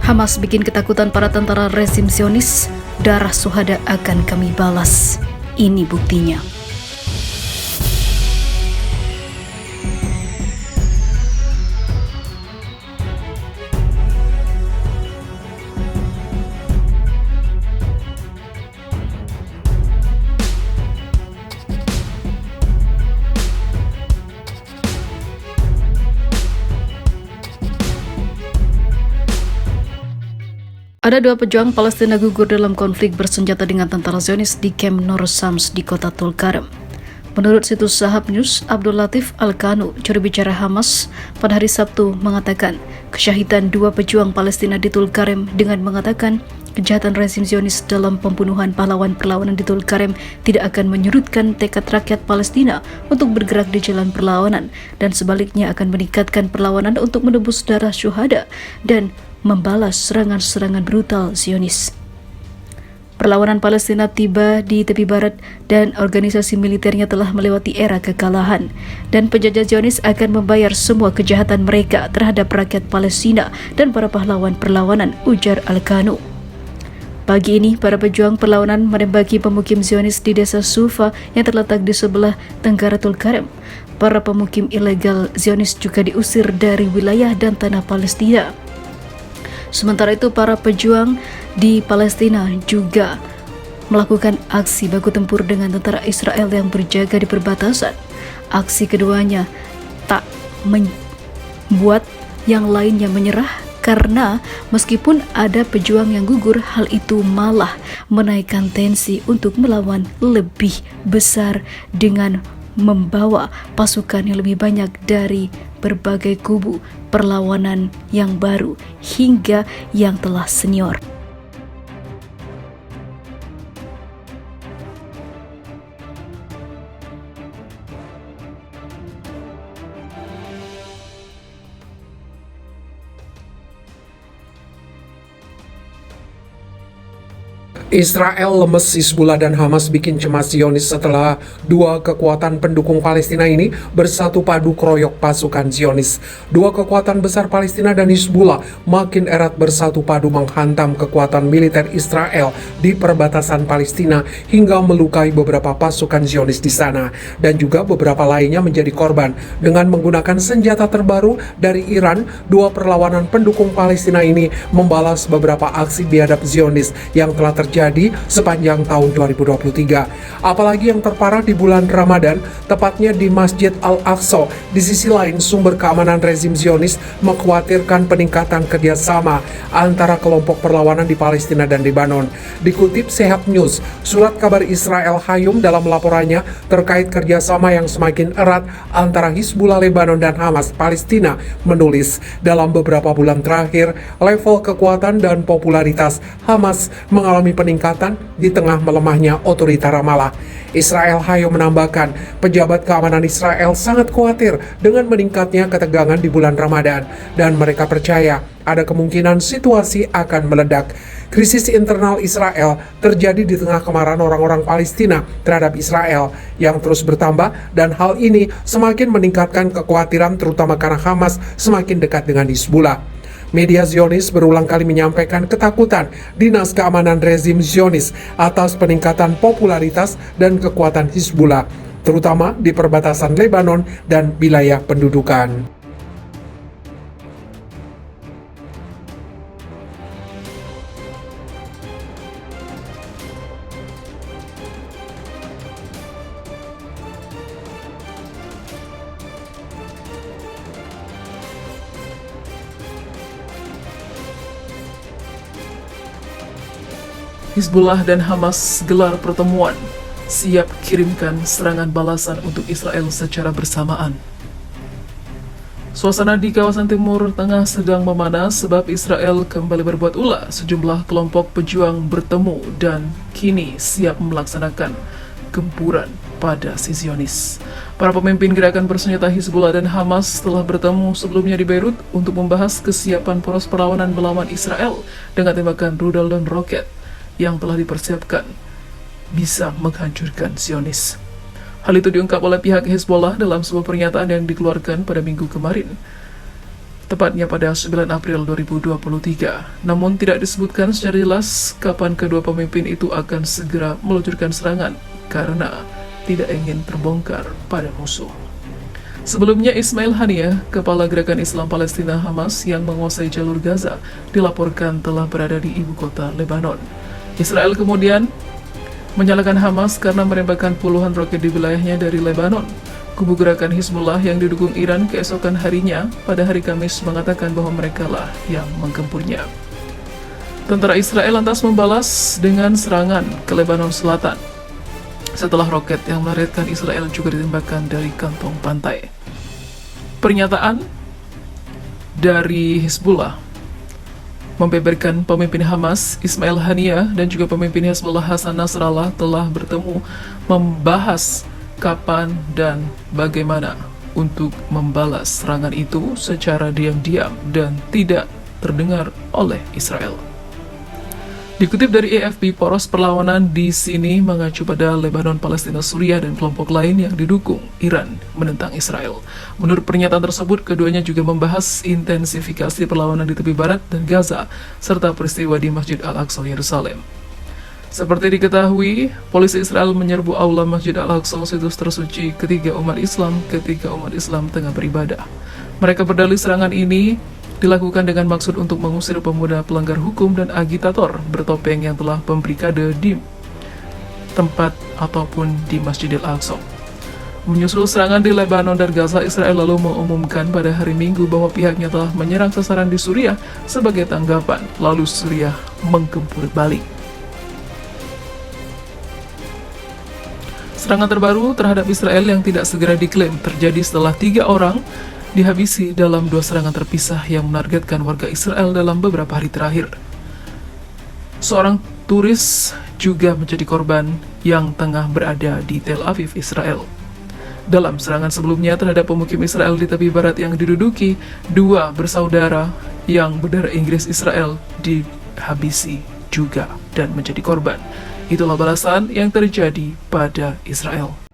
Hamas bikin ketakutan para tentara rezim Zionis, darah syuhada akan kami balas. Ini buktinya. Ada 2 pejuang Palestina gugur dalam konflik bersenjata dengan tentara Zionis di Camp Nur Shams di kota Tulkarem. Menurut situs Sahab News, Abdul Latif Al-Kanu, juru bicara Hamas, pada hari Sabtu mengatakan kesyahidan 2 pejuang Palestina di Tulkarem dengan mengatakan kejahatan rezim Zionis dalam pembunuhan pahlawan perlawanan di Tulkarem tidak akan menyurutkan tekad rakyat Palestina untuk bergerak di jalan perlawanan dan sebaliknya akan meningkatkan perlawanan untuk menebus darah syuhada dan membalas serangan-serangan brutal Zionis. Perlawanan Palestina tiba di tepi barat dan organisasi militernya telah melewati era kekalahan dan penjajah Zionis akan membayar semua kejahatan mereka terhadap rakyat Palestina dan para pahlawan perlawanan, ujar Al-Kanu. Pagi ini, para pejuang perlawanan menembaki pemukim Zionis di desa Sufa yang terletak di sebelah tenggara Tulkarem. Para pemukim ilegal Zionis juga diusir dari wilayah dan tanah Palestina. Sementara itu, para pejuang di Palestina juga melakukan aksi baku tempur dengan tentara Israel yang berjaga di perbatasan. Aksi keduanya tak membuat yang lainnya menyerah karena meskipun ada pejuang yang gugur, hal itu malah menaikkan tensi untuk melawan lebih besar dengan membawa pasukan yang lebih banyak dari berbagai kubu perlawanan yang baru hingga yang telah senior. Israel lemes, Hizbullah dan Hamas bikin cemas Zionis setelah 2 kekuatan pendukung Palestina ini bersatu padu keroyok pasukan Zionis. 2 kekuatan besar Palestina dan Hizbullah makin erat bersatu padu menghantam kekuatan militer Israel di perbatasan Palestina hingga melukai beberapa pasukan Zionis di sana dan juga beberapa lainnya menjadi korban. Dengan menggunakan senjata terbaru dari Iran, 2 perlawanan pendukung Palestina ini membalas beberapa aksi biadab Zionis yang telah terjadi sepanjang tahun 2023. Apalagi yang terparah di bulan Ramadan, tepatnya di Masjid Al-Aqsa. Di sisi lain, sumber keamanan rezim Zionis mengkhawatirkan peningkatan kerjasama antara kelompok perlawanan di Palestina dan Lebanon. Dikutip Sahab News, surat kabar Israel Hayom dalam laporannya terkait kerjasama yang semakin erat antara Hizbullah Lebanon dan Hamas Palestina menulis, dalam beberapa bulan terakhir, level kekuatan dan popularitas Hamas mengalami peningkatan di tengah melemahnya otorita Ramallah. Israel Hayom menambahkan, pejabat keamanan Israel sangat khawatir dengan meningkatnya ketegangan di bulan Ramadan dan mereka percaya ada kemungkinan situasi akan meledak. Krisis internal Israel terjadi di tengah kemarahan orang-orang Palestina terhadap Israel yang terus bertambah dan hal ini semakin meningkatkan kekhawatiran terutama karena Hamas semakin dekat dengan Hizbullah. Media Zionis berulang kali menyampaikan ketakutan dinas keamanan rezim Zionis atas peningkatan popularitas dan kekuatan Hizbullah, terutama di perbatasan Lebanon dan wilayah pendudukan. Hizbullah dan Hamas gelar pertemuan, siap kirimkan serangan balasan untuk Israel secara bersamaan. Suasana di kawasan Timur Tengah sedang memanas sebab Israel kembali berbuat ulah. Sejumlah kelompok pejuang bertemu dan kini siap melaksanakan gempuran pada si Zionis. Para pemimpin gerakan bersenjata Hizbullah dan Hamas telah bertemu sebelumnya di Beirut untuk membahas kesiapan poros perlawanan melawan Israel dengan tembakan rudal dan roket yang telah dipersiapkan bisa menghancurkan Zionis. Hal itu diungkap oleh pihak Hezbollah dalam sebuah pernyataan yang dikeluarkan pada minggu kemarin. tepatnya pada 9 April 2023. Namun tidak disebutkan secara jelas kapan kedua pemimpin itu akan segera meluncurkan serangan karena tidak ingin terbongkar pada musuh. Sebelumnya, Ismail Haniyeh, kepala Gerakan Islam Palestina Hamas yang menguasai jalur Gaza, dilaporkan telah berada di ibu kota Lebanon. Israel kemudian menyalahkan Hamas karena menembakkan puluhan roket di wilayahnya dari Lebanon. Kubu Gerakan Hizbullah yang didukung Iran keesokan harinya pada hari Kamis mengatakan bahwa merekalah yang menggempurnya. Tentara Israel lantas membalas dengan serangan ke Lebanon Selatan setelah roket yang melariatkan Israel juga ditembakkan dari kantong pantai. Pernyataan dari Hizbullah membeberkan pemimpin Hamas Ismail Haniyeh dan juga pemimpin Hizbullah Hasan Nasrallah telah bertemu membahas kapan dan bagaimana untuk membalas serangan itu secara diam-diam dan tidak terdengar oleh Israel. Dikutip dari AFP, poros perlawanan di sini mengacu pada Lebanon, Palestina, Suriah, dan kelompok lain yang didukung Iran menentang Israel. Menurut pernyataan tersebut, keduanya juga membahas intensifikasi perlawanan di tepi barat dan Gaza, serta peristiwa di Masjid Al-Aqsa, Yerusalem. Seperti diketahui, polisi Israel menyerbu aula Masjid Al-Aqsa, situs tersuci ketiga umat Islam, ketika umat Islam tengah beribadah. Mereka berdalih serangan ini dilakukan dengan maksud untuk mengusir pemuda pelanggar hukum dan agitator bertopeng yang telah membrikade di tempat ataupun di Masjidil Aqsa. Menyusul serangan di Lebanon dan Gaza, Israel lalu mengumumkan pada hari Minggu bahwa pihaknya telah menyerang sasaran di Suriah sebagai tanggapan, lalu Suriah menggempur balik. Serangan terbaru terhadap Israel yang tidak segera diklaim terjadi setelah 3 orang dihabisi dalam 2 serangan terpisah yang menargetkan warga Israel dalam beberapa hari terakhir. Seorang turis juga menjadi korban yang tengah berada di Tel Aviv, Israel. Dalam serangan sebelumnya terhadap pemukim Israel di tepi barat yang diduduki, 2 bersaudara yang berdarah Inggris Israel dihabisi juga dan menjadi korban. Itulah balasan yang terjadi pada Israel.